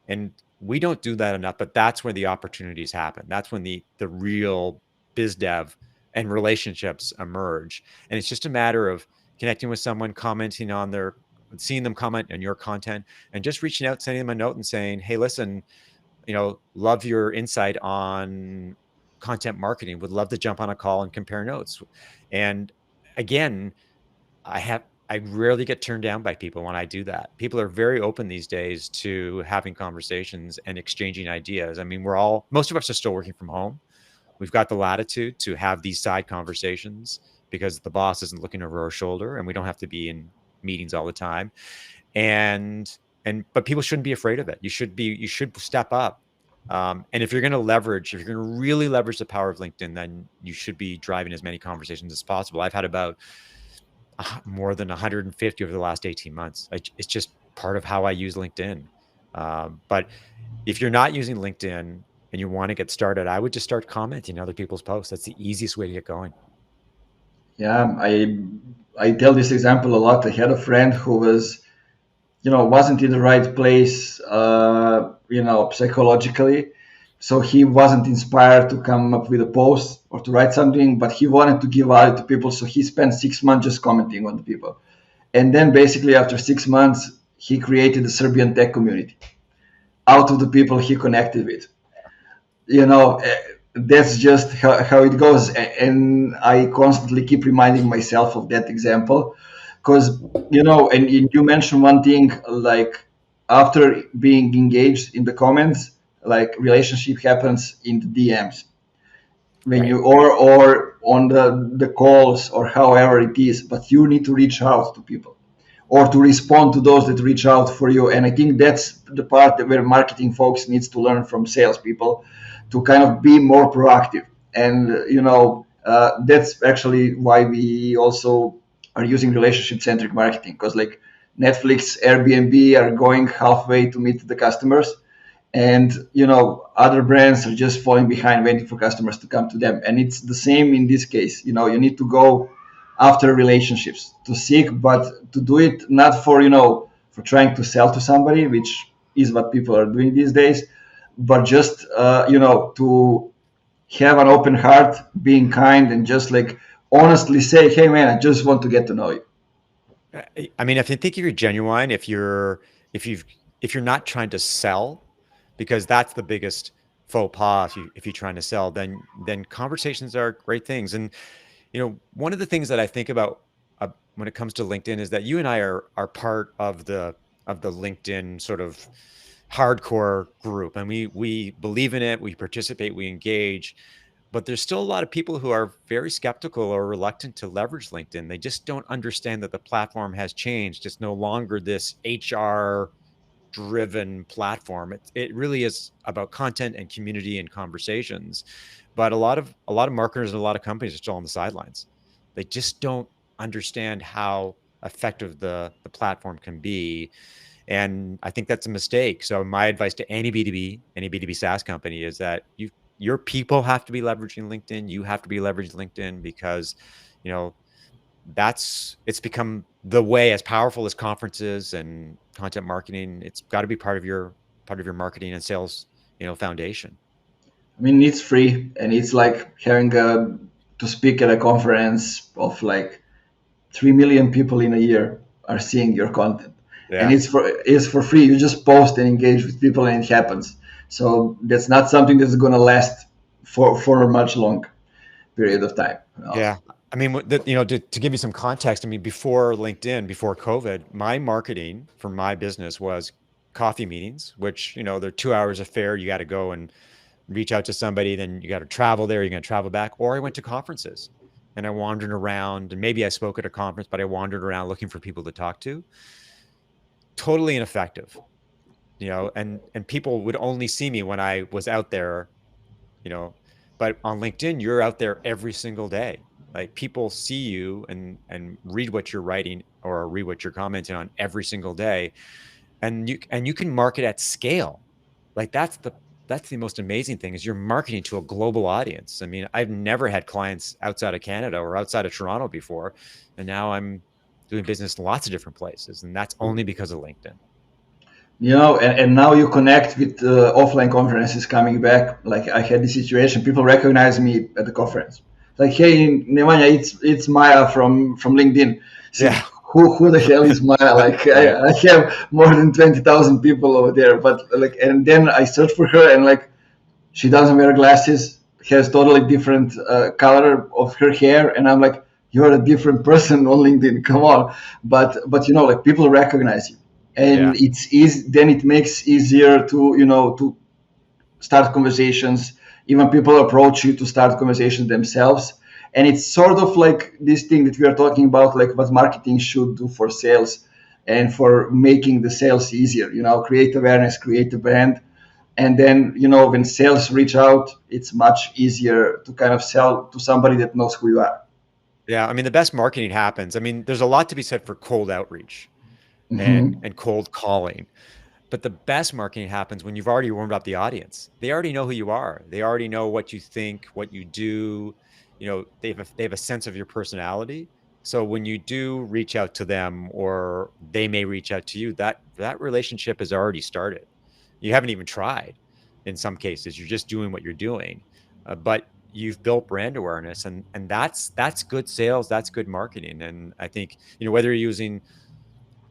And we don't do that enough, but that's where the opportunities happen. That's when the real biz dev and relationships emerge. And it's just a matter of connecting with someone, commenting on their, seeing them comment on your content, and just reaching out, sending them a note and saying, hey, listen, love your insight on content marketing, would love to jump on a call and compare notes. And again, I rarely get turned down by people when I do that. People are very open these days to having conversations and exchanging ideas. I mean, most of us are still working from home. We've got the latitude to have these side conversations because the boss isn't looking over our shoulder, and we don't have to be in meetings all the time. But people shouldn't be afraid of it. You should step up. And if you're going to really leverage the power of LinkedIn, then you should be driving as many conversations as possible. I've had about more than 150 over the last 18 months. It's just part of how I use LinkedIn. But if you're not using LinkedIn and you want to get started, I would just start commenting other people's posts. That's the easiest way to get going. Yeah, I tell this example a lot. I had a friend who was, wasn't in the right place, psychologically. So he wasn't inspired to come up with a post or to write something, but he wanted to give value to people. So he spent 6 months just commenting on the people. And then basically after 6 months, he created a Serbian tech community out of the people he connected with. That's just how it goes. And I constantly keep reminding myself of that example because, and you mentioned one thing, like after being engaged in the comments, like relationship happens in the DMs when Right. you or on the calls or however it is, but you need to reach out to people or to respond to those that reach out for you. And I think that's the part where marketing folks needs to learn from salespeople to kind of be more proactive. And that's actually why we also are using relationship centric marketing, because like Netflix, Airbnb are going halfway to meet the customers, and other brands are just falling behind waiting for customers to come to them. And it's the same in this case. You need to go after relationships to seek, but to do it not for trying to sell to somebody, which is what people are doing these days, but just to have an open heart, being kind, and just like honestly say, hey man, I just want to get to know you. I mean, if you're genuine, if you're not trying to sell, because that's the biggest faux pas. If you're trying to sell, then conversations are great things. And one of the things that I think about when it comes to LinkedIn is that you and I are part of the LinkedIn sort of hardcore group, and we believe in it, we participate, we engage. But there's still a lot of people who are very skeptical or reluctant to leverage LinkedIn. They just don't understand that the platform has changed. It's no longer this HR driven platform. It really is about content and community and conversations. But a lot of marketers and a lot of companies are still on the sidelines. They just don't understand how effective the platform can be. And I think that's a mistake. So my advice to any B2B SaaS company is that your people have to be leveraging LinkedIn. You have to be leveraging LinkedIn because, it's become the way, as powerful as conferences and content marketing. It's got to be part of your marketing and sales, foundation. I mean, it's free, and it's like having to speak at a conference of like 3 million people in a year are seeing your content. And Yeah. it's for free. You just post and engage with people, and it happens. So that's not something that's going to last for a much long period of time. Yeah. I mean, to give you some context, I mean, before LinkedIn, before COVID, my marketing for my business was coffee meetings, which, they're 2 hours of fare. You got to go and reach out to somebody, then you got to travel there, you're going to travel back. Or I went to conferences and I wandered around, and maybe I spoke at a conference, but I wandered around looking for people to talk to. Totally ineffective, and people would only see me when I was out there, but on LinkedIn, you're out there every single day. Like, people see you and read what you're writing or read what you're commenting on every single day. And you can market at scale. Like, that's the most amazing thing, is you're marketing to a global audience. I mean, I've never had clients outside of Canada or outside of Toronto before, and now I'm doing business in lots of different places, and that's only because of LinkedIn. And now you connect with offline conferences coming back. Like I had this situation, people recognize me at the conference. like, hey, Nemanja, it's Maya from LinkedIn. So Yeah. who the hell is Maya? Like, Right. I have more than 20,000 people over there, but like, and then I search for her, and like, she doesn't wear glasses, has totally different color of her hair, and I'm like, you're a different person on LinkedIn. Come on, but like, people recognize you, and Yeah. it's easy. Then it makes easier to to start conversations. Even people approach you to start conversations themselves, and it's sort of like this thing that we are talking about, like what marketing should do for sales and for making the sales easier. Create awareness, create a brand, and then when sales reach out, it's much easier to kind of sell to somebody that knows who you are. Yeah. I mean, the best marketing happens. I mean, there's a lot to be said for cold outreach and Hmm. cold calling. But the best marketing happens when you've already warmed up the audience. They already know who you are. They already know what you think, what you do. They have a sense of your personality. So when you do reach out to them, or they may reach out to you, that relationship has already started. You haven't even tried. In some cases, you're just doing what you're doing, but you've built brand awareness, and that's good sales. That's good marketing. And I think whether you're using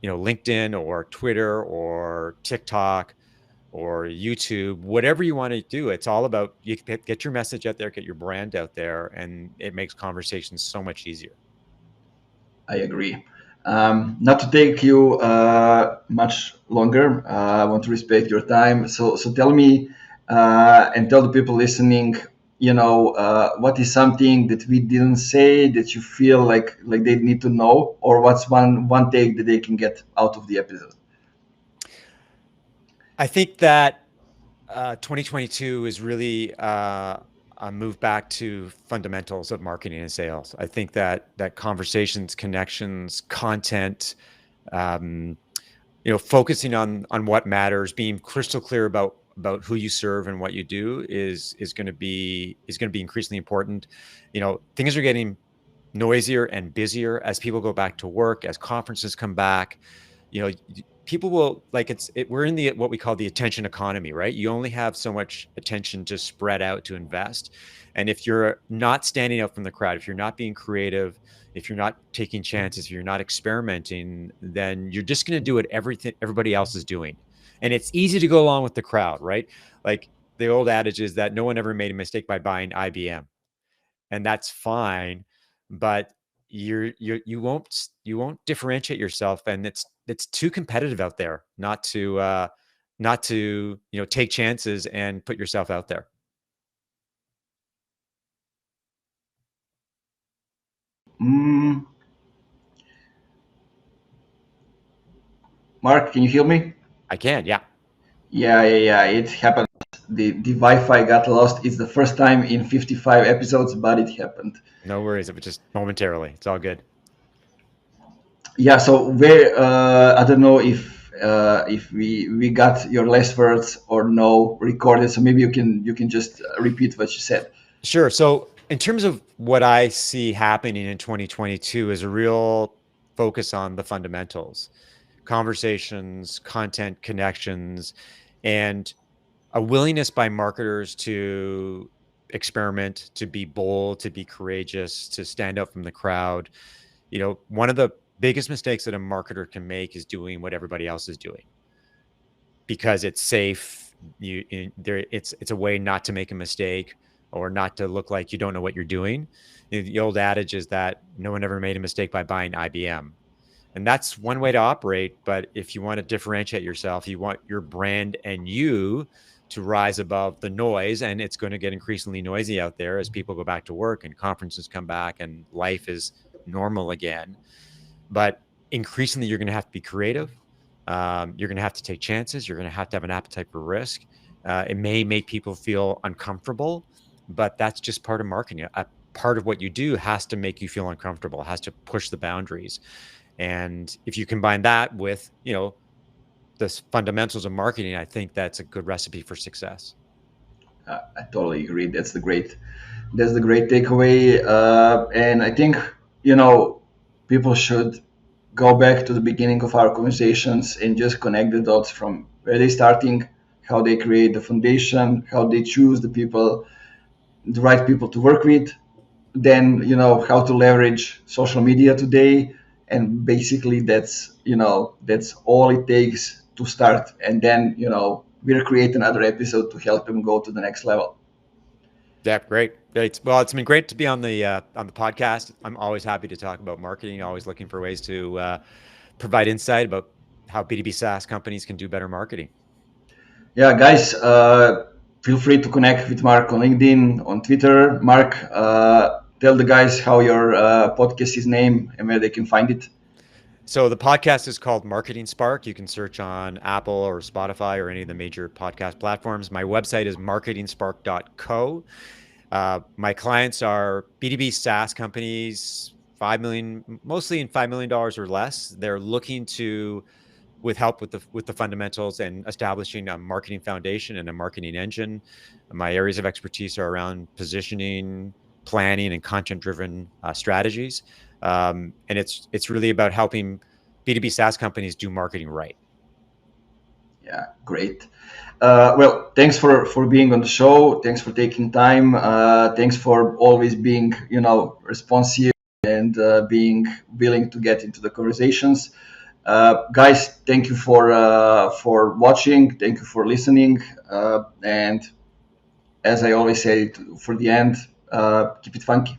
LinkedIn or Twitter or TikTok or YouTube, whatever you want to do, it's all about you get your message out there, get your brand out there, and it makes conversations so much easier. I agree. Not to take you much longer, I want to respect your time. So tell me, and tell the people listening, what is something that we didn't say that you feel like they need to know, or what's one take that they can get out of the episode? I think that 2022 is really a move back to fundamentals of marketing and sales. I think that conversations, connections, content, um, focusing on what matters, being crystal clear about who you serve and what you do is going to be increasingly important. Things are getting noisier and busier as people go back to work, as conferences come back. People will we're in the what we call the attention economy, right? You only have so much attention to spread out to invest. And if you're not standing out from the crowd, if you're not being creative, if you're not taking chances, if you're not experimenting, then you're just going to do what everybody else is doing. And it's easy to go along with the crowd, right? Like the old adage is that no one ever made a mistake by buying IBM, and that's fine. But you won't differentiate yourself, and it's too competitive out there not to take chances and put yourself out there. Mm, Mark, can you hear me? I can, yeah. Yeah. It happened. The Wi-Fi got lost. It's the first time in 55 episodes, but it happened. No worries. It was just momentarily. It's all good. Yeah. So where I don't know if we got your last words or no recorded. So maybe you can just repeat what you said. Sure. So, in terms of what I see happening in 2022 is a real focus on the fundamentals, conversations, content, connections, and a willingness by marketers to experiment, to be bold, to be courageous, to stand out from the crowd. One of the biggest mistakes that a marketer can make is doing what everybody else is doing because it's safe. It's a way not to make a mistake or not to look like you don't know what you're doing. The old adage is that no one ever made a mistake by buying IBM. And that's one way to operate. But if you want to differentiate yourself, you want your brand and you to rise above the noise. And it's going to get increasingly noisy out there as people go back to work and conferences come back and life is normal again. But increasingly, you're going to have to be creative. You're going to have to take chances. You're going to have an appetite for risk. It may make people feel uncomfortable, but that's just part of marketing. A part of what you do has to make you feel uncomfortable, has to push the boundaries. And if you combine that with, the fundamentals of marketing, I think that's a good recipe for success. I totally agree. That's the great takeaway. And I think people should go back to the beginning of our conversations and just connect the dots from where they're starting, how they create the foundation, how they choose the right people to work with, then how to leverage social media today, and basically that's all it takes to start. And then we'll create another episode to help them go to the next level. Yeah, great. Well, it's been great to be on the podcast. I'm always happy to talk about marketing. Always looking for ways to provide insight about how B2B SaaS companies can do better marketing. Yeah, guys, feel free to connect with Mark on LinkedIn, on Twitter. Mark, tell the guys how your podcast is named and where they can find it. So the podcast is called Marketing Spark. You can search on Apple or Spotify or any of the major podcast platforms. My website is marketingspark.co. My clients are B2B SaaS companies, 5 million, mostly in $5 million or less. They're looking to, with help with the fundamentals and establishing a marketing foundation and a marketing engine. My areas of expertise are around positioning, planning, and content-driven strategies. And it's really about helping B2B SaaS companies do marketing right. Yeah, great. Well, thanks for being on the show. Thanks for taking time. Thanks for always being responsive and being willing to get into the conversations. Guys, thank you for watching. Thank you for listening. And as I always say for the end, keep it funky.